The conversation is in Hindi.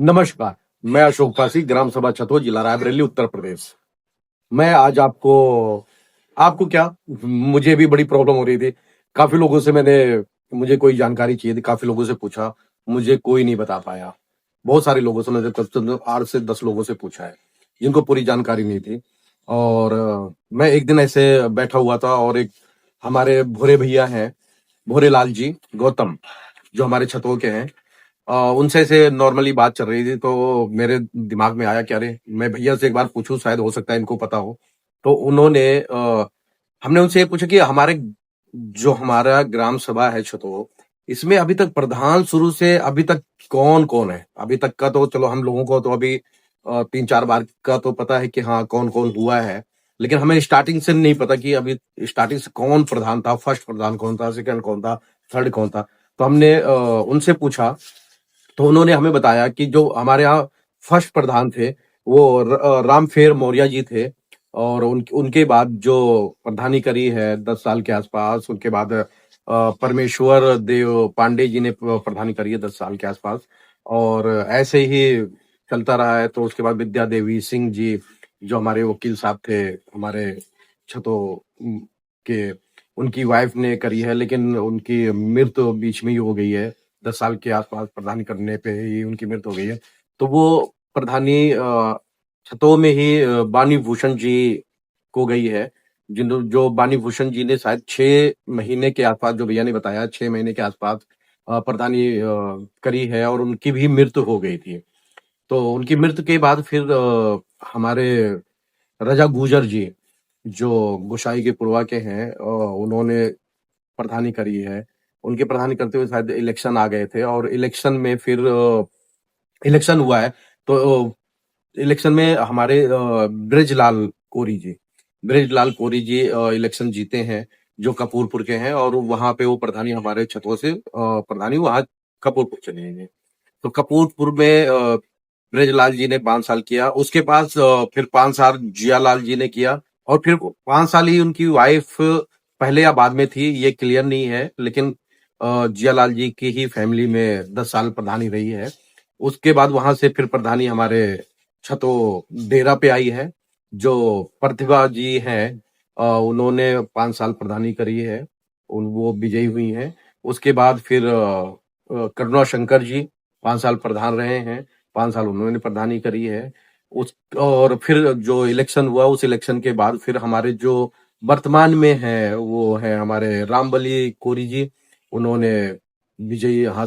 नमस्कार। मैं अशोक पासी, ग्राम सभा छतो, जिला रायबरेली, उत्तर प्रदेश। मैं आज आपको आपको क्या, मुझे भी बड़ी प्रॉब्लम हो रही थी। काफी लोगों से मुझे कोई जानकारी चाहिए थी, काफी लोगों से पूछा, मुझे कोई नहीं बता पाया। बहुत सारे लोगों से मैंने कम से कम 8 से 10 लोगों से पूछा है, जिनको पूरी जानकारी नहीं थी। और मैं एक दिन ऐसे बैठा हुआ था और एक हमारे भूरे भैया हैं, भूरे लाल जी, गौतम, जो हमारे छतों के हैं। उनसे ऐसे नॉर्मली बात चल रही थी, तो मेरे दिमाग में आया कि अरे मैं भैया से एक बार पूछूं, शायद हो सकता है इनको पता हो। तो हमने उनसे ये पूछा कि हमारा ग्राम सभा है छतो, इसमें अभी तक प्रधान शुरू से अभी तक कौन कौन है। अभी तक का तो चलो हम लोगों को तो अभी 3-4 बार का तो पता है कि हाँ कौन कौन हुआ है, लेकिन हमें स्टार्टिंग से नहीं पता कि अभी स्टार्टिंग से कौन प्रधान था, फर्स्ट प्रधान कौन था, सेकंड कौन था, थर्ड कौन था। तो हमने उनसे पूछा, तो उन्होंने हमें बताया कि जो हमारे यहाँ फर्स्ट प्रधान थे, वो रामफेर मौर्य जी थे। और उनके बाद जो प्रधानी करी है 10 साल के आसपास, उनके बाद परमेश्वर देव पांडे जी ने प्रधानी करी है 10 साल के आसपास। और ऐसे ही चलता रहा है। तो उसके बाद विद्या देवी सिंह जी, जो हमारे वकील साहब थे, हमारे छतो के, उनकी वाइफ ने करी है, लेकिन उनकी मृत्यु बीच में ही हो गई है। 10 साल के आसपास प्रधानी करने पे ही उनकी मृत्यु हो गई है। तो वो प्रधानी छतों में ही बानी भूषण जी को गई है। जो बानी भूषण जी ने शायद 6 महीने के आसपास, जो भैया ने बताया, 6 महीने के आसपास प्रधानी करी है, और उनकी भी मृत्यु हो गई थी। तो उनकी मृत्यु के बाद फिर हमारे रजा गुजर जी, जो गोसाई के पुरवा के हैं, उन्होंने प्रधानी करी है। उनके प्रधानी करते हुए शायद इलेक्शन आ गए थे, और इलेक्शन में फिर इलेक्शन हुआ है। तो इलेक्शन में हमारे ब्रजलाल कोरी जी इलेक्शन जीते हैं, जो कपूरपुर के हैं। और वहां पे वो प्रधानी हमारे छतों से प्रधानी वहां कपूरपुर चले गए। तो कपूरपुर में ब्रजलाल जी ने 5 साल किया। उसके पास फिर 5 साल जियालाल जी ने किया। और फिर 5 साल ही उनकी वाइफ पहले या बाद में थी, ये क्लियर नहीं है, लेकिन जियालाल जी की ही फैमिली में 10 साल प्रधानी रही है। उसके बाद वहां से फिर प्रधानी हमारे छतो डेरा पे आई है, जो प्रतिभा जी हैं। उन्होंने 5 साल प्रधानी करी है, वो विजयी हुई हैं। उसके बाद फिर करुणा शंकर जी 5 साल प्रधान रहे हैं, 5 साल उन्होंने प्रधानी करी है। उस और फिर जो इलेक्शन हुआ, उस इलेक्शन के बाद फिर हमारे जो वर्तमान में है, वो है हमारे रामबली कोरी जी। उन्होंने विजयी हासिल